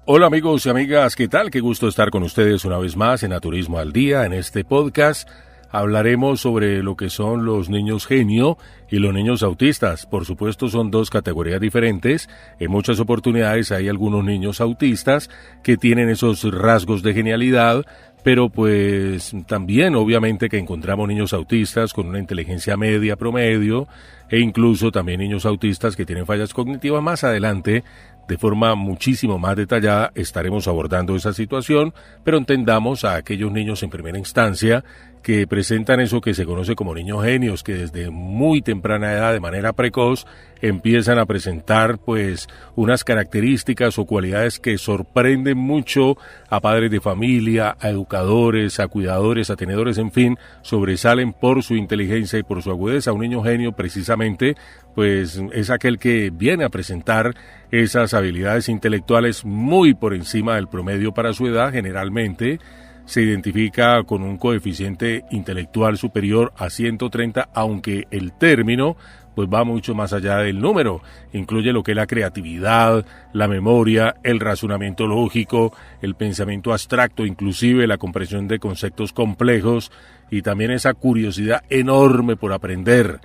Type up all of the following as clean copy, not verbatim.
Hola amigos y amigas, ¿qué tal? Qué gusto estar con ustedes una vez más en Naturismo al Día. En este podcast hablaremos sobre lo que son los niños genio y los niños autistas. Por supuesto son dos categorías diferentes. En muchas oportunidades hay algunos niños autistas que tienen esos rasgos de genialidad, pero pues también obviamente que encontramos niños autistas con una inteligencia media promedio e incluso también niños autistas que tienen fallas cognitivas. Más adelante, de forma muchísimo más detallada, estaremos abordando esa situación, pero entendamos a aquellos niños en primera instancia que presentan eso que se conoce como niños genios, que desde muy temprana edad, de manera precoz, empiezan a presentar pues unas características o cualidades que sorprenden mucho a padres de familia, a educadores, a cuidadores, a tenedores, en fin, sobresalen por su inteligencia y por su agudeza. Un niño genio precisamente pues es aquel que viene a presentar esas habilidades intelectuales muy por encima del promedio para su edad. Generalmente se identifica con un coeficiente intelectual superior a 130, aunque el término pues va mucho más allá del número. Incluye lo que es la creatividad, la memoria, el razonamiento lógico, el pensamiento abstracto, inclusive la comprensión de conceptos complejos y también esa curiosidad enorme por aprender.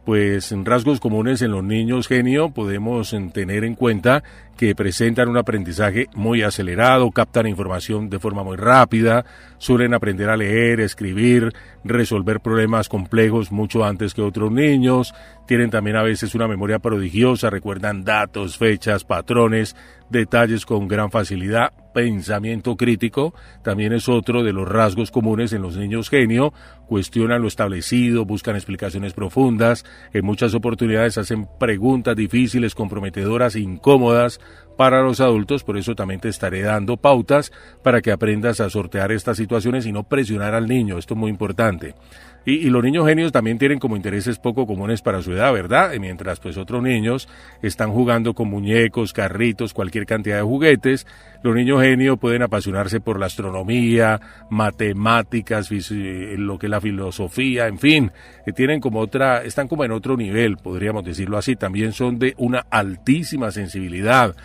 Pues en rasgos comunes en los niños genio podemos tener en cuenta que presentan un aprendizaje muy acelerado, captan información de forma muy rápida, suelen aprender a leer, escribir, resolver problemas complejos mucho antes que otros niños, tienen también a veces una memoria prodigiosa, recuerdan datos, fechas, patrones, detalles con gran facilidad. Pensamiento crítico también es otro de los rasgos comunes en los niños genio. Cuestionan lo establecido, buscan explicaciones profundas, en muchas oportunidades hacen preguntas difíciles, comprometedoras, incómodas para los adultos. Por eso también te estaré dando pautas para que aprendas a sortear estas situaciones y no presionar al niño. Esto es muy importante. Y los niños genios también tienen como intereses poco comunes para su edad, ¿verdad? Mientras pues otros niños están jugando con muñecos, carritos, cualquier cantidad de juguetes, los niños genios pueden apasionarse por la astronomía, matemáticas, lo que es la filosofía, en fin, tienen como están como en otro nivel, podríamos decirlo así. También son de una altísima sensibilidad,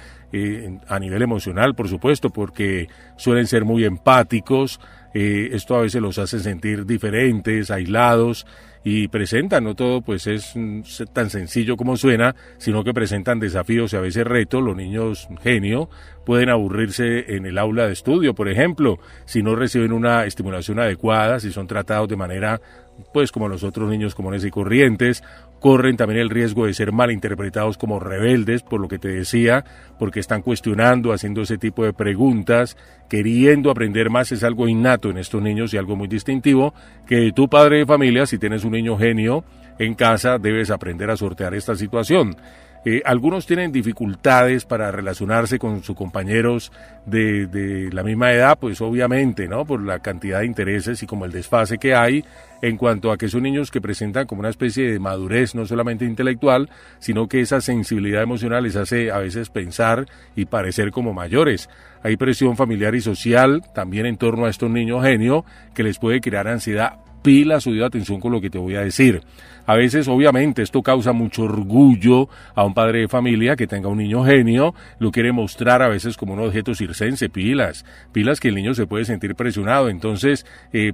a nivel emocional, por supuesto, porque suelen ser muy empáticos. Esto a veces los hace sentir diferentes, aislados, y presentan, no todo pues es tan sencillo como suena, sino que presentan desafíos y a veces retos. Los niños genio pueden aburrirse en el aula de estudio, por ejemplo, si no reciben una estimulación adecuada, si son tratados de manera pues como los otros niños comunes y corrientes. Corren también el riesgo de ser malinterpretados como rebeldes, por lo que te decía, porque están cuestionando, haciendo ese tipo de preguntas, queriendo aprender más. Es algo innato en estos niños y algo muy distintivo que tu padre de familia, si tienes un niño genio en casa, debes aprender a sortear esta situación. Algunos tienen dificultades para relacionarse con sus compañeros de la misma edad, pues obviamente, ¿no? Por la cantidad de intereses y como el desfase que hay en cuanto a que son niños que presentan como una especie de madurez, no solamente intelectual, sino que esa sensibilidad emocional les hace a veces pensar y parecer como mayores. Hay presión familiar y social también en torno a estos niños genio que les puede crear ansiedad. Pila su atención con lo que te voy a decir. A veces, obviamente, esto causa mucho orgullo a un padre de familia que tenga un niño genio, lo quiere mostrar a veces como un objeto circense. Pilas que el niño se puede sentir presionado. Entonces,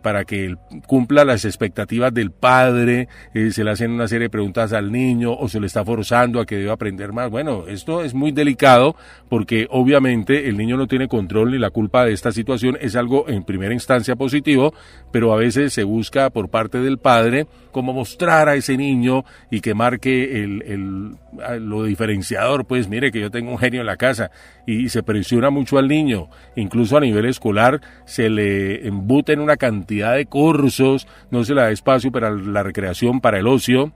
para que él cumpla las expectativas del padre, se le hacen una serie de preguntas al niño o se le está forzando a que deba aprender más. Bueno, esto es muy delicado porque obviamente el niño no tiene control ni la culpa de esta situación. Es algo en primera instancia positivo, pero a veces se busca por parte del padre como mostrar a ese niño y que marque lo diferenciador. Pues mire que yo tengo un genio en la casa, y se presiona mucho al niño. Incluso a nivel escolar se le embuten una cantidad de cursos, no se le da espacio para la recreación, para el ocio,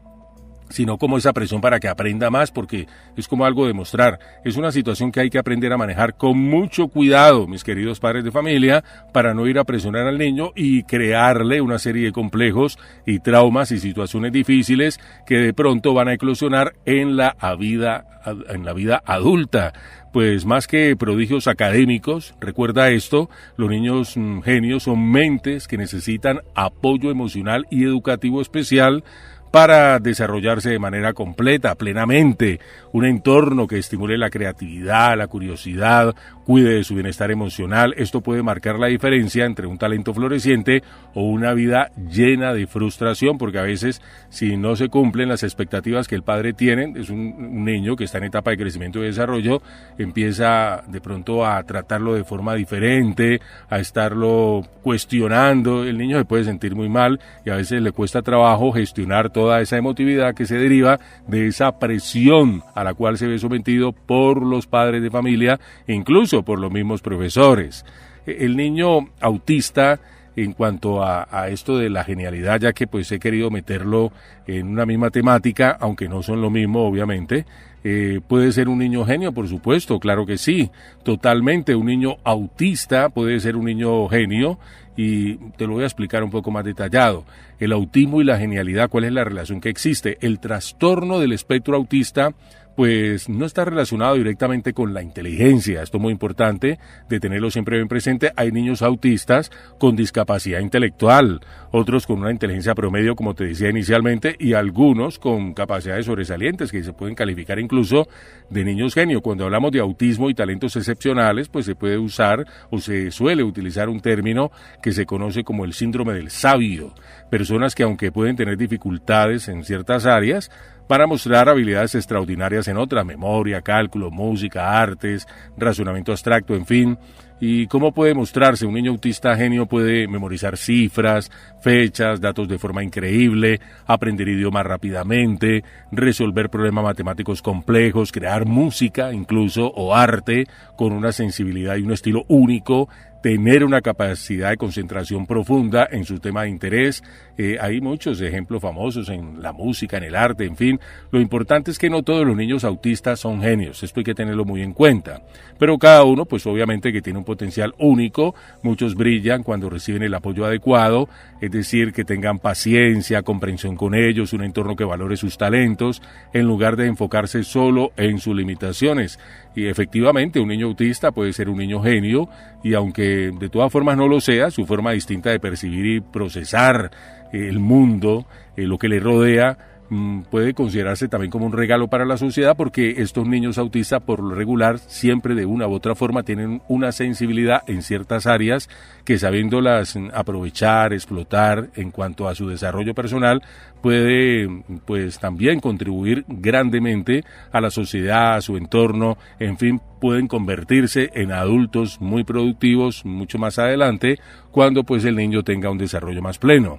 sino como esa presión para que aprenda más, porque es como algo de mostrar. Es una situación que hay que aprender a manejar con mucho cuidado, mis queridos padres de familia, para no ir a presionar al niño y crearle una serie de complejos y traumas y situaciones difíciles que de pronto van a eclosionar en la vida adulta. Pues más que prodigios académicos, recuerda esto, los niños genios son mentes que necesitan apoyo emocional y educativo especial para desarrollarse de manera completa, plenamente, un entorno que estimule la creatividad, la curiosidad, cuide de su bienestar emocional. Esto puede marcar la diferencia entre un talento floreciente o una vida llena de frustración, porque a veces si no se cumplen las expectativas que el padre tiene, es un niño que está en etapa de crecimiento y desarrollo, empieza de pronto a tratarlo de forma diferente, a estarlo cuestionando. El niño se puede sentir muy mal y a veces le cuesta trabajo gestionar toda esa emotividad que se deriva de esa presión a la cual se ve sometido por los padres de familia, incluso por los mismos profesores. El niño autista, en cuanto a esto de la genialidad, ya que pues he querido meterlo en una misma temática, aunque no son lo mismo obviamente, puede ser un niño genio, por supuesto, claro que sí, totalmente. Un niño autista puede ser un niño genio, y te lo voy a explicar un poco más detallado. El autismo y la genialidad, ¿cuál es la relación que existe? El trastorno del espectro autista pues no está relacionado directamente con la inteligencia. Esto es muy importante de tenerlo siempre bien presente. Hay niños autistas con discapacidad intelectual, otros con una inteligencia promedio, como te decía inicialmente, y algunos con capacidades sobresalientes que se pueden calificar incluso de niños genio. Cuando hablamos de autismo y talentos excepcionales, pues se puede usar o se suele utilizar un término que se conoce como el síndrome del sabio. Personas que, aunque pueden tener dificultades en ciertas áreas, para mostrar habilidades extraordinarias en otras: memoria, cálculo, música, artes, razonamiento abstracto, en fin. ¿Y cómo puede mostrarse? Un niño autista genio puede memorizar cifras, fechas, datos de forma increíble, aprender idiomas rápidamente, resolver problemas matemáticos complejos, crear música incluso o arte con una sensibilidad y un estilo único, tener una capacidad de concentración profunda en su tema de interés. Hay muchos ejemplos famosos en la música, en el arte, en fin. Lo importante es que no todos los niños autistas son genios, esto hay que tenerlo muy en cuenta. Pero cada uno, pues obviamente que tiene un potencial único. Muchos brillan cuando reciben el apoyo adecuado, es decir, que tengan paciencia, comprensión con ellos, un entorno que valore sus talentos, en lugar de enfocarse solo en sus limitaciones. Y efectivamente, un niño autista puede ser un niño genio, y aunque de todas formas no lo sea, su forma distinta de percibir y procesar el mundo, lo que le rodea, puede considerarse también como un regalo para la sociedad, porque estos niños autistas por lo regular siempre de una u otra forma tienen una sensibilidad en ciertas áreas que, sabiéndolas aprovechar, explotar en cuanto a su desarrollo personal, puede pues también contribuir grandemente a la sociedad, a su entorno. En fin, pueden convertirse en adultos muy productivos mucho más adelante, cuando pues el niño tenga un desarrollo más pleno.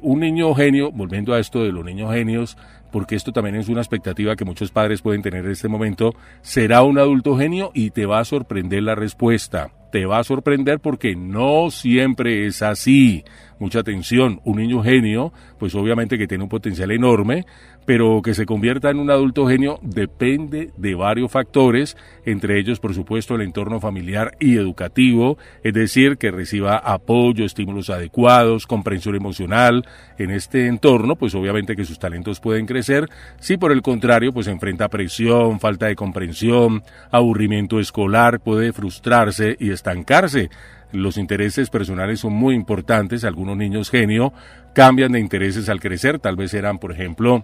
Un niño genio, volviendo a esto de los niños genios, porque esto también es una expectativa que muchos padres pueden tener en este momento, será un adulto genio, y te va a sorprender la respuesta. Te va a sorprender porque no siempre es así. Mucha atención, un niño genio, pues obviamente que tiene un potencial enorme, pero que se convierta en un adulto genio depende de varios factores, entre ellos, por supuesto, el entorno familiar y educativo, es decir, que reciba apoyo, estímulos adecuados, comprensión emocional. En este entorno, pues obviamente que sus talentos pueden crecer. Si por el contrario, pues enfrenta presión, falta de comprensión, aburrimiento escolar, puede frustrarse y estancarse. Los intereses personales son muy importantes. Algunos niños genio cambian de intereses al crecer. Tal vez eran, por ejemplo,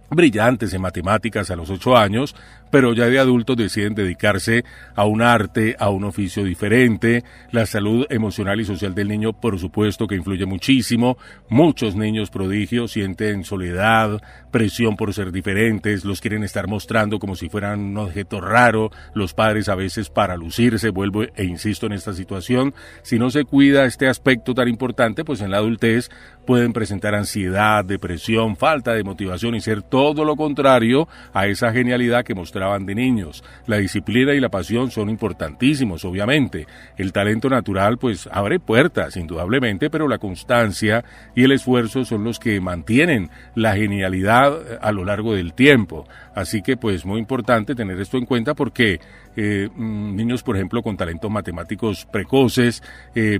brillantes en matemáticas a los 8 años, pero ya de adultos deciden dedicarse a un arte, a un oficio diferente. La salud emocional y social del niño, por supuesto, que influye muchísimo. Muchos niños prodigios sienten soledad, presión por ser diferentes, los quieren estar mostrando como si fueran un objeto raro. Los padres a veces, para lucirse, vuelvo e insisto en esta situación, si no se cuida este aspecto tan importante, pues en la adultez pueden presentar ansiedad, depresión, falta de motivación y ser todo lo contrario a esa genialidad que mostraban de niños. La disciplina y la pasión son importantísimos, obviamente. El talento natural pues abre puertas, indudablemente, pero la constancia y el esfuerzo son los que mantienen la genialidad a lo largo del tiempo. Así que pues muy importante tener esto en cuenta, porque niños, por ejemplo, con talentos matemáticos precoces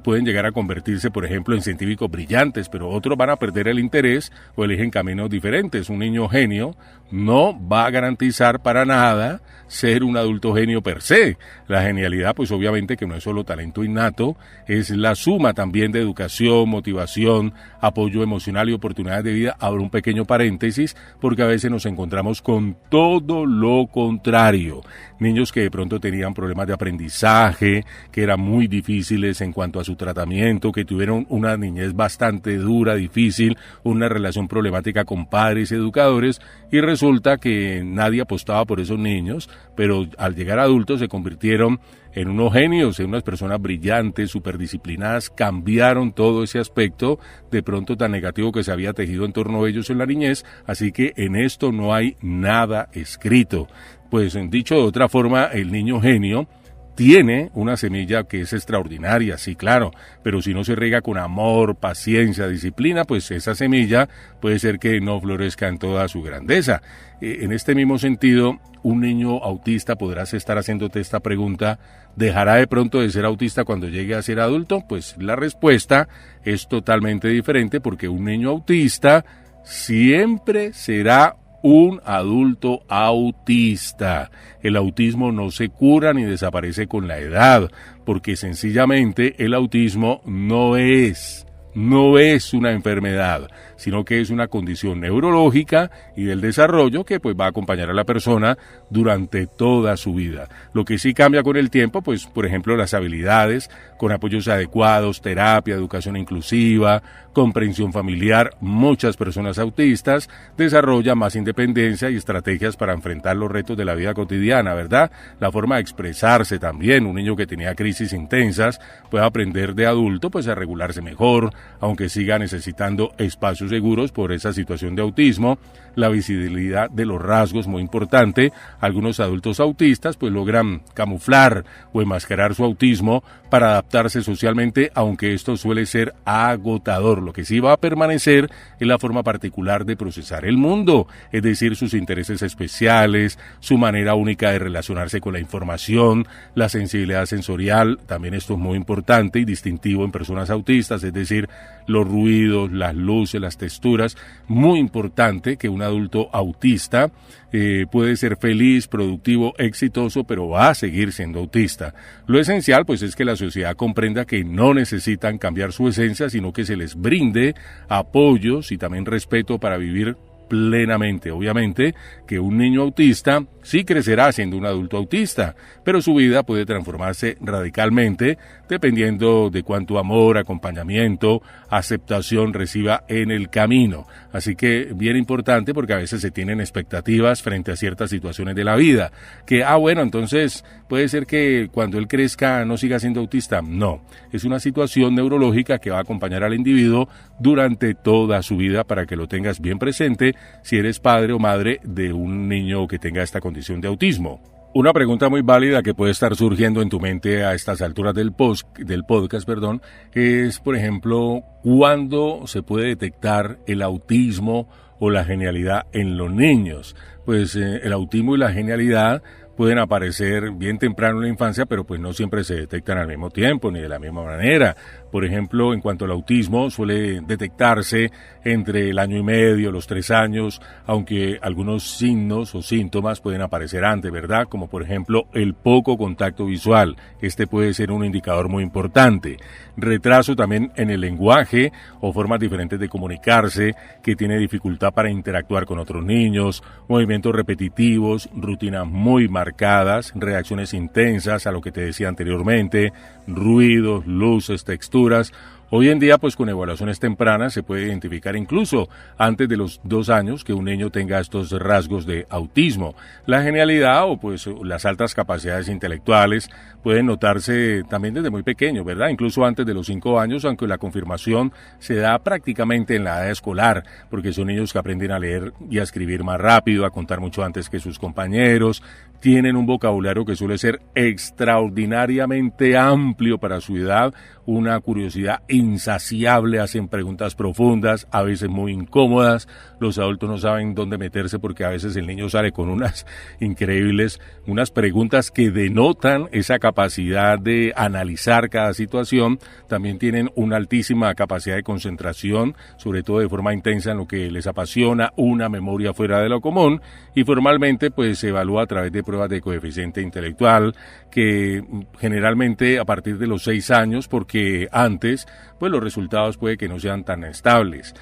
pueden llegar a convertirse, por ejemplo, en científicos brillantes, pero otros van a perder el interés o eligen caminos diferentes. Un niño genio no va a garantizar para nada ser un adulto genio per se. La genialidad, pues obviamente que no es solo talento innato, es la suma también de educación, motivación, apoyo emocional y oportunidades de vida. Abro un pequeño paréntesis, porque a veces nos encontramos con todo lo contrario. Niños que de pronto pronto tenían problemas de aprendizaje, que eran muy difíciles en cuanto a su tratamiento, que tuvieron una niñez bastante dura, difícil, una relación problemática con padres y educadores, y resulta que nadie apostaba por esos niños, pero al llegar a adultos se convirtieron en unos genios, en unas personas brillantes, superdisciplinadas, cambiaron todo ese aspecto de pronto tan negativo que se había tejido en torno a ellos en la niñez, así que en esto no hay nada escrito. Pues dicho de otra forma, el niño genio tiene una semilla que es extraordinaria, sí, claro, pero si no se riega con amor, paciencia, disciplina, pues esa semilla puede ser que no florezca en toda su grandeza. En este mismo sentido, un niño autista, podrás estar haciéndote esta pregunta, ¿dejará de pronto de ser autista cuando llegue a ser adulto? Pues la respuesta es totalmente diferente, porque un niño autista siempre será un adulto autista. El autismo no se cura ni desaparece con la edad, porque sencillamente el autismo no es una enfermedad, sino que es una condición neurológica y del desarrollo que pues va a acompañar a la persona durante toda su vida. Lo que sí cambia con el tiempo, pues por ejemplo las habilidades, con apoyos adecuados, terapia, educación inclusiva, comprensión familiar. Muchas personas autistas desarrollan más independencia y estrategias para enfrentar los retos de la vida cotidiana, ¿verdad? La forma de expresarse también. Un niño que tenía crisis intensas puede aprender de adulto pues a regularse mejor, aunque siga necesitando espacios seguros por esa situación de autismo. La visibilidad de los rasgos, muy importante. Algunos adultos autistas pues logran camuflar o enmascarar su autismo para adaptarse socialmente, aunque esto suele ser agotador. Lo que sí va a permanecer es la forma particular de procesar el mundo, es decir, sus intereses especiales, su manera única de relacionarse con la información, la sensibilidad sensorial. También esto es muy importante y distintivo en personas autistas, es decir, los ruidos, las luces, las texturas. Muy importante que un adulto autista puede ser feliz, productivo, exitoso, pero va a seguir siendo autista. Lo esencial pues es que la sociedad comprenda que no necesitan cambiar su esencia, sino que se les brinde apoyos y también respeto para vivir plenamente. Obviamente que un niño autista sí crecerá siendo un adulto autista, pero su vida puede transformarse radicalmente dependiendo de cuánto amor, acompañamiento, aceptación reciba en el camino. Así que bien importante, porque a veces se tienen expectativas frente a ciertas situaciones de la vida, que bueno, entonces puede ser que cuando él crezca no siga siendo autista. No, es una situación neurológica que va a acompañar al individuo durante toda su vida, para que lo tengas bien presente si eres padre o madre de un niño que tenga esta condición de autismo. Una pregunta muy válida que puede estar surgiendo en tu mente a estas alturas del podcast, es, por ejemplo, ¿cuándo se puede detectar el autismo o la genialidad en los niños? Pues el autismo y la genialidad pueden aparecer bien temprano en la infancia, pero pues no siempre se detectan al mismo tiempo ni de la misma manera. Por ejemplo, en cuanto al autismo, suele detectarse entre el año y medio, los 3 años, aunque algunos signos o síntomas pueden aparecer antes, ¿verdad? Como por ejemplo el poco contacto visual. Este puede ser un indicador muy importante. Retraso también en el lenguaje o formas diferentes de comunicarse, que tiene dificultad para interactuar con otros niños, movimientos repetitivos, rutinas muy marcadas, reacciones intensas a lo que te decía anteriormente, ruidos, luces, texturas. Hoy en día, pues con evaluaciones tempranas se puede identificar incluso antes de los 2 años que un niño tenga estos rasgos de autismo. La genialidad o pues las altas capacidades intelectuales pueden notarse también desde muy pequeño, ¿verdad? Incluso antes de los 5 años, aunque la confirmación se da prácticamente en la edad escolar, porque son niños que aprenden a leer y a escribir más rápido, a contar mucho antes que sus compañeros, tienen un vocabulario que suele ser extraordinariamente amplio para su edad, una curiosidad insaciable, hacen preguntas profundas, a veces muy incómodas. Los adultos no saben dónde meterse porque a veces el niño sale con unas increíbles, unas preguntas que denotan esa capacidad de analizar cada situación. También tienen una altísima capacidad de concentración, sobre todo de forma intensa en lo que les apasiona, una memoria fuera de lo común, y formalmente pues se evalúa a través de pruebas de coeficiente intelectual, que generalmente a partir de los 6 años, porque antes pues los resultados puede que no sean tan estables.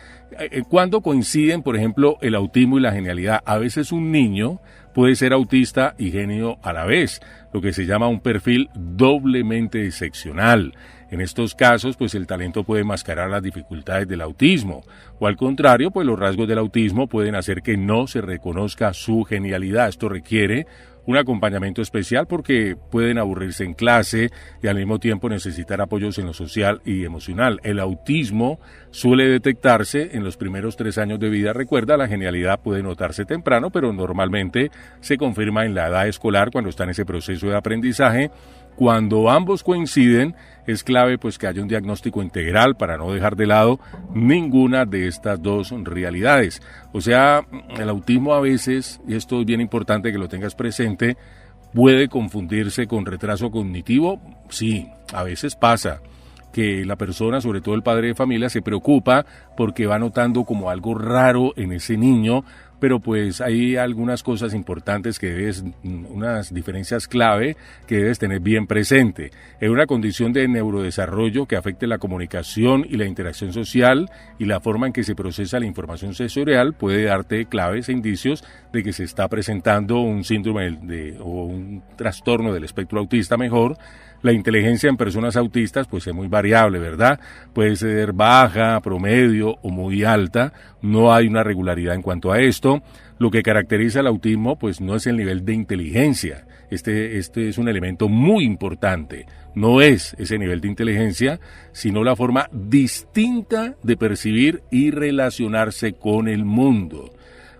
¿Cuándo coinciden, por ejemplo, el autismo y la genialidad? A veces un niño puede ser autista y genio a la vez. lo que se llama un perfil doblemente excepcional. En estos casos, pues el talento puede mascarar las dificultades del autismo, o al contrario, pues los rasgos del autismo pueden hacer que no se reconozca su genialidad. Esto requiere un acompañamiento especial porque pueden aburrirse en clase y al mismo tiempo necesitar apoyos en lo social y emocional. El autismo suele detectarse en los primeros 3 años de vida. Recuerda, la genialidad puede notarse temprano, pero normalmente se confirma en la edad escolar cuando está en ese proceso de aprendizaje. Cuando ambos coinciden, es clave pues que haya un diagnóstico integral para no dejar de lado ninguna de estas dos realidades. O sea, el autismo a veces, y esto es bien importante que lo tengas presente, puede confundirse con retraso cognitivo. Sí, a veces pasa que la persona, sobre todo el padre de familia, se preocupa porque va notando como algo raro en ese niño, pero pues hay algunas cosas importantes que unas diferencias clave que debes tener bien presente. Es una condición de neurodesarrollo que afecte la comunicación y la interacción social y la forma en que se procesa la información sensorial puede darte claves e indicios de que se está presentando un síndrome o un trastorno del espectro autista mejor. La inteligencia en personas autistas pues es muy variable, ¿verdad? Puede ser baja, promedio o muy alta. No hay una regularidad en cuanto a esto. Lo que caracteriza el autismo pues no es el nivel de inteligencia. Este es un elemento muy importante. No es ese nivel de inteligencia, sino la forma distinta de percibir y relacionarse con el mundo.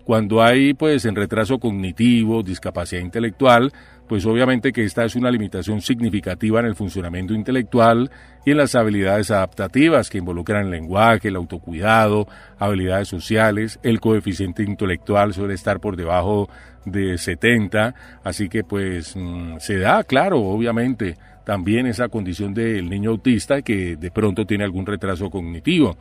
Cuando hay pues en retraso cognitivo, discapacidad intelectual, pues obviamente que esta es una limitación significativa en el funcionamiento intelectual y en las habilidades adaptativas que involucran el lenguaje, el autocuidado, habilidades sociales. El coeficiente intelectual suele estar por debajo de 70, así que pues se da, claro, obviamente, también esa condición del niño autista que de pronto tiene algún retraso cognitivo.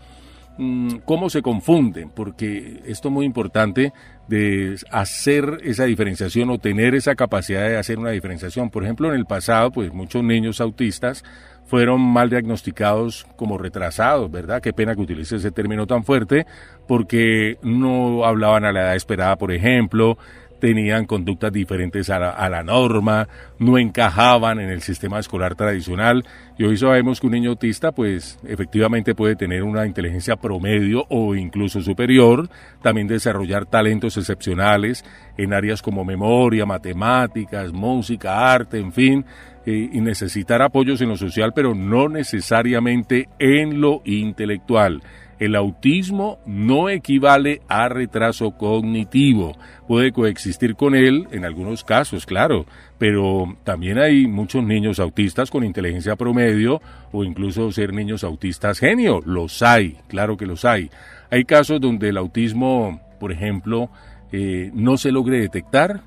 ¿Cómo se confunden? Porque esto es muy importante de hacer esa diferenciación o tener esa capacidad de hacer una diferenciación. Por ejemplo, en el pasado, pues muchos niños autistas fueron mal diagnosticados como retrasados, ¿verdad? Qué pena que utilice ese término tan fuerte, porque no hablaban a la edad esperada, por ejemplo, tenían conductas diferentes a la norma, no encajaban en el sistema escolar tradicional. Y hoy sabemos que un niño autista pues efectivamente puede tener una inteligencia promedio o incluso superior, también desarrollar talentos excepcionales en áreas como memoria, matemáticas, música, arte, en fin, y necesitar apoyos en lo social, pero no necesariamente en lo intelectual. El autismo no equivale a retraso cognitivo. Puede coexistir con él en algunos casos, claro, pero también hay muchos niños autistas con inteligencia promedio o incluso ser niños autistas genio. Los hay, claro que los hay. Hay casos donde el autismo, por ejemplo, no se logre detectar.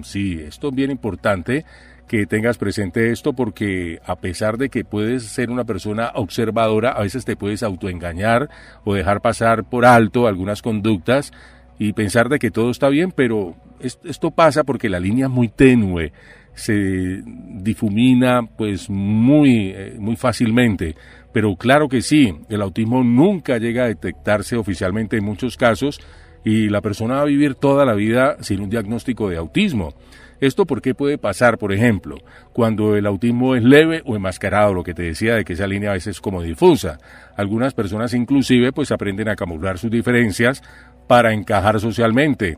Sí, esto es bien importante que tengas presente esto porque a pesar de que puedes ser una persona observadora, a veces te puedes autoengañar o dejar pasar por alto algunas conductas y pensar de que todo está bien, pero esto pasa porque la línea es muy tenue, se difumina pues muy fácilmente. Pero claro que sí, el autismo nunca llega a detectarse oficialmente en muchos casos y la persona va a vivir toda la vida sin un diagnóstico de autismo. ¿Esto por qué puede pasar? Por ejemplo, cuando el autismo es leve o enmascarado, lo que te decía de que esa línea a veces es como difusa. Algunas personas inclusive pues aprenden a camuflar sus diferencias para encajar socialmente.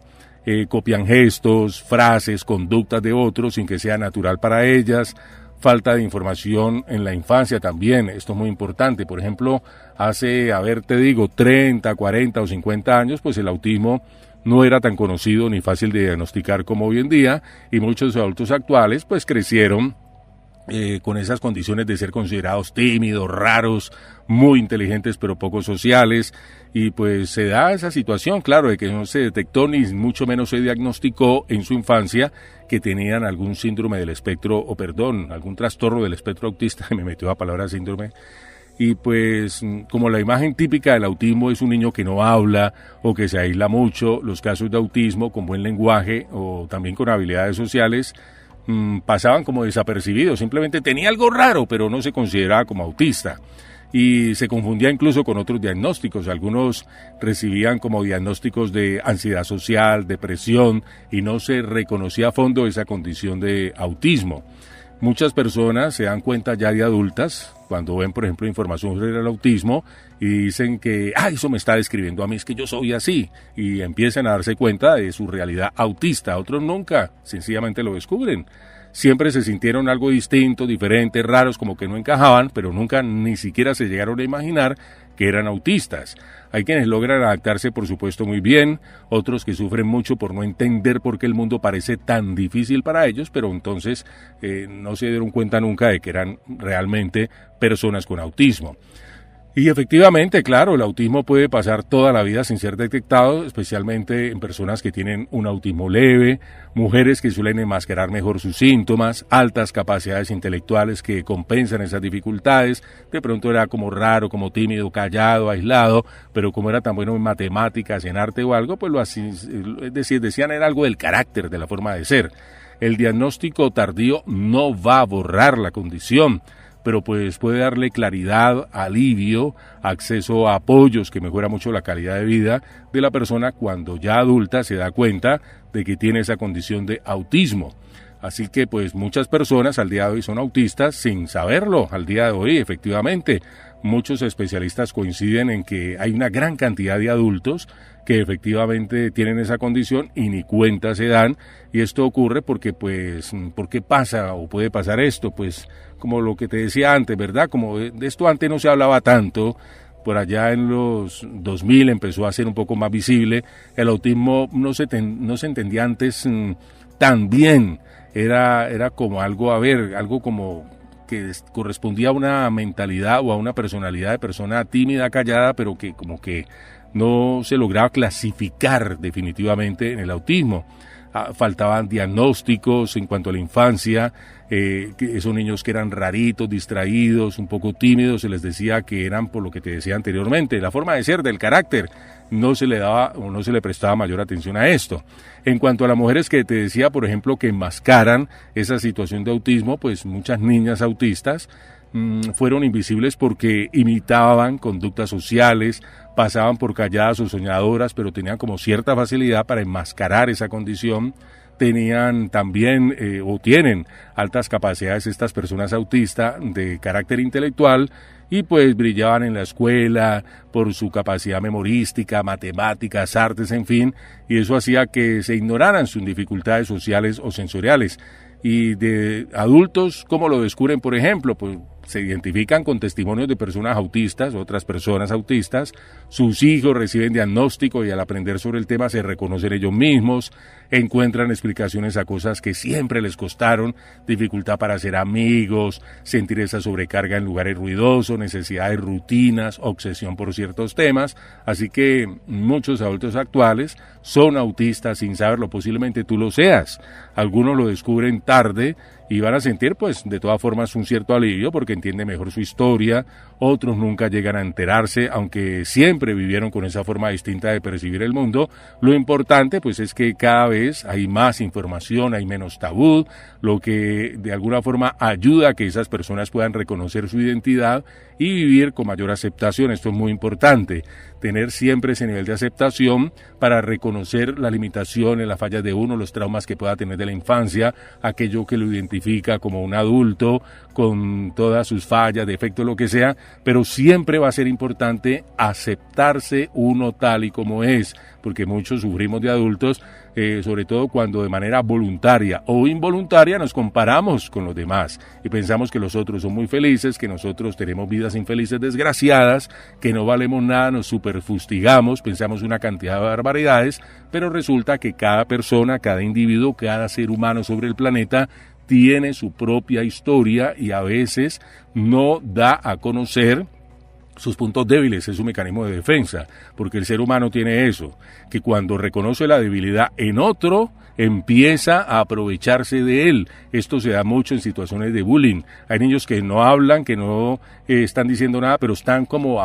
Copian gestos, frases, conductas de otros sin que sea natural para ellas. Falta de información en la infancia también, esto es muy importante. Por ejemplo, hace, 30, 40 o 50 años, pues el autismo no era tan conocido ni fácil de diagnosticar como hoy en día y muchos adultos actuales pues crecieron con esas condiciones de ser considerados tímidos, raros, muy inteligentes pero poco sociales y pues se da esa situación, claro, de que no se detectó ni mucho menos se diagnosticó en su infancia que tenían algún síndrome del espectro, algún trastorno del espectro autista, me metió la palabra síndrome. Y pues como la imagen típica del autismo es un niño que no habla o que se aísla mucho, los casos de autismo con buen lenguaje o también con habilidades sociales pasaban como desapercibidos, simplemente tenía algo raro pero no se consideraba como autista. y se confundía incluso con otros diagnósticos. Algunos recibían como diagnósticos de ansiedad social, depresión, y no se reconocía a fondo esa condición de autismo. Muchas personas se dan cuenta ya de adultas cuando ven, por ejemplo, información sobre el autismo y dicen que, eso me está describiendo a mí, es que yo soy así, y empiezan a darse cuenta de su realidad autista. Otros nunca, sencillamente lo descubren. Siempre se sintieron algo distinto, diferentes, raros, como que no encajaban, pero nunca ni siquiera se llegaron a imaginar que eran autistas. Hay quienes logran adaptarse, por supuesto, muy bien, otros que sufren mucho por no entender por qué el mundo parece tan difícil para ellos, pero entonces no se dieron cuenta nunca de que eran realmente personas con autismo. Y efectivamente, claro, el autismo puede pasar toda la vida sin ser detectado, especialmente en personas que tienen un autismo leve, mujeres que suelen enmascarar mejor sus síntomas, altas capacidades intelectuales que compensan esas dificultades. De pronto era como raro, como tímido, callado, aislado, pero como era tan bueno en matemáticas, en arte o algo, pues es decir, decían era algo del carácter, de la forma de ser. El diagnóstico tardío no va a borrar la condición, pero pues puede darle claridad, alivio, acceso a apoyos que mejora mucho la calidad de vida de la persona cuando ya adulta se da cuenta de que tiene esa condición de autismo. Así que pues muchas personas al día de hoy son autistas sin saberlo. Al día de hoy, efectivamente, muchos especialistas coinciden en que hay una gran cantidad de adultos que efectivamente tienen esa condición y ni cuenta se dan, y esto ocurre porque pues, ¿por qué pasa o puede pasar esto? Pues como lo que te decía antes, ¿verdad? Como de esto antes no se hablaba tanto, por allá en los 2000 empezó a ser un poco más visible, el autismo no se entendía antes tan bien, era como algo, algo como que correspondía a una mentalidad o a una personalidad de persona tímida, callada, pero que como que no se lograba clasificar definitivamente en el autismo. Faltaban diagnósticos en cuanto a la infancia, esos niños que eran raritos, distraídos, un poco tímidos, se les decía que eran por lo que te decía anteriormente, la forma de ser, del carácter, no se le daba o no se le prestaba mayor atención a esto. En cuanto a las mujeres que te decía, por ejemplo, que enmascaran esa situación de autismo, pues muchas niñas autistas fueron invisibles porque imitaban conductas sociales, pasaban por calladas o soñadoras, pero tenían como cierta facilidad para enmascarar esa condición. Tenían también o tienen altas capacidades estas personas autistas de carácter intelectual y pues brillaban en la escuela por su capacidad memorística, matemáticas, artes, en fin, y eso hacía que se ignoraran sus dificultades sociales o sensoriales. Y de adultos, ¿cómo lo descubren? Por ejemplo, pues se identifican con testimonios de personas autistas, otras personas autistas, sus hijos reciben diagnóstico y al aprender sobre el tema se reconocen ellos mismos, encuentran explicaciones a cosas que siempre les costaron, dificultad para hacer amigos, sentir esa sobrecarga en lugares ruidosos, necesidad de rutinas, obsesión por ciertos temas. Así que muchos adultos actuales son autistas sin saberlo, posiblemente tú lo seas. Algunos lo descubren tarde y van a sentir pues de todas formas un cierto alivio porque entienden mejor su historia, otros nunca llegan a enterarse, aunque siempre vivieron con esa forma distinta de percibir el mundo. Lo importante pues es que cada vez hay más información, hay menos tabú, lo que de alguna forma ayuda a que esas personas puedan reconocer su identidad y vivir con mayor aceptación. Esto es muy importante, tener siempre ese nivel de aceptación para reconocer las limitaciones, las fallas de uno, los traumas que pueda tener de la infancia, aquello que lo identifica como un adulto con todas sus fallas, defectos, lo que sea, pero siempre va a ser importante aceptarse uno tal y como es, porque muchos sufrimos de adultos, sobre todo cuando de manera voluntaria o involuntaria nos comparamos con los demás y pensamos que los otros son muy felices, que nosotros tenemos vidas infelices desgraciadas, que no valemos nada, nos superfustigamos, pensamos una cantidad de barbaridades, pero resulta que cada persona, cada individuo, cada ser humano sobre el planeta tiene su propia historia y a veces no da a conocer sus puntos débiles, es un mecanismo de defensa, porque el ser humano tiene eso, que cuando reconoce la debilidad en otro, empieza a aprovecharse de él. Esto se da mucho en situaciones de bullying. Hay niños que no hablan, que no están diciendo nada, pero están como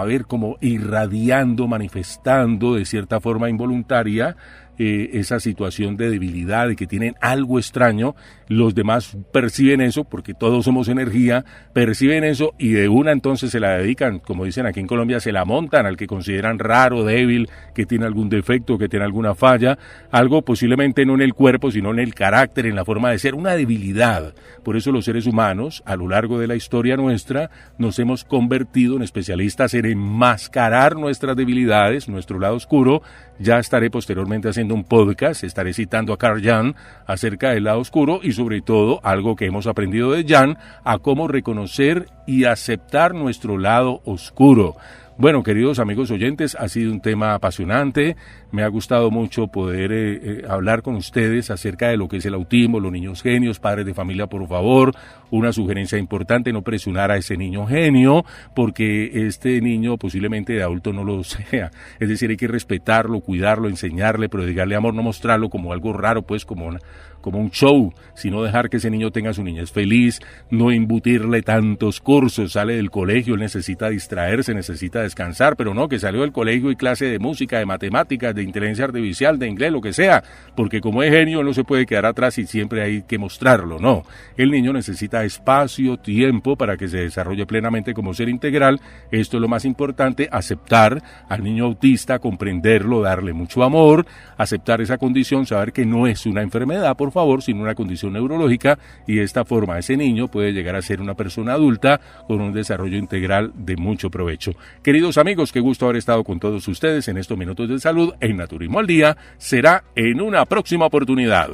irradiando, manifestando de cierta forma involuntaria esa situación de debilidad, de que tienen algo extraño, los demás perciben eso, porque todos somos energía, perciben eso y de una entonces se la dedican, como dicen aquí en Colombia, se la montan al que consideran raro, débil, que tiene algún defecto, que tiene alguna falla, algo posiblemente no en el cuerpo, sino en el carácter, en la forma de ser, una debilidad. Por eso los seres humanos, a lo largo de la historia nuestra, nos hemos convertido en especialistas en enmascarar nuestras debilidades, nuestro lado oscuro. Ya estaré posteriormente haciendo un podcast, estaré citando a Carl Jung acerca del lado oscuro y sobre todo algo que hemos aprendido de Jung, a cómo reconocer y aceptar nuestro lado oscuro. Bueno, queridos amigos oyentes, ha sido un tema apasionante, me ha gustado mucho poder hablar con ustedes acerca de lo que es el autismo, los niños genios. Padres de familia, por favor, una sugerencia importante, no presionar a ese niño genio, porque este niño posiblemente de adulto no lo sea, es decir, hay que respetarlo, cuidarlo, enseñarle, prodigarle amor, no mostrarlo como algo raro, pues como un show, sino dejar que ese niño tenga su niñez feliz, no embutirle tantos cursos, sale del colegio, él necesita distraerse, necesita descansar, pero no, que salió del colegio y clase de música, de matemáticas, de inteligencia artificial, de inglés, lo que sea, porque como es genio, él no se puede quedar atrás y siempre hay que mostrarlo, no. El niño necesita espacio, tiempo para que se desarrolle plenamente como ser integral. Esto es lo más importante, aceptar al niño autista, comprenderlo, darle mucho amor, aceptar esa condición, saber que no es una enfermedad, por favor, sino una condición neurológica, y de esta forma ese niño puede llegar a ser una persona adulta con un desarrollo integral de mucho provecho. Queridos amigos, qué gusto haber estado con todos ustedes en estos minutos de salud en Naturismo al Día. Será en una próxima oportunidad.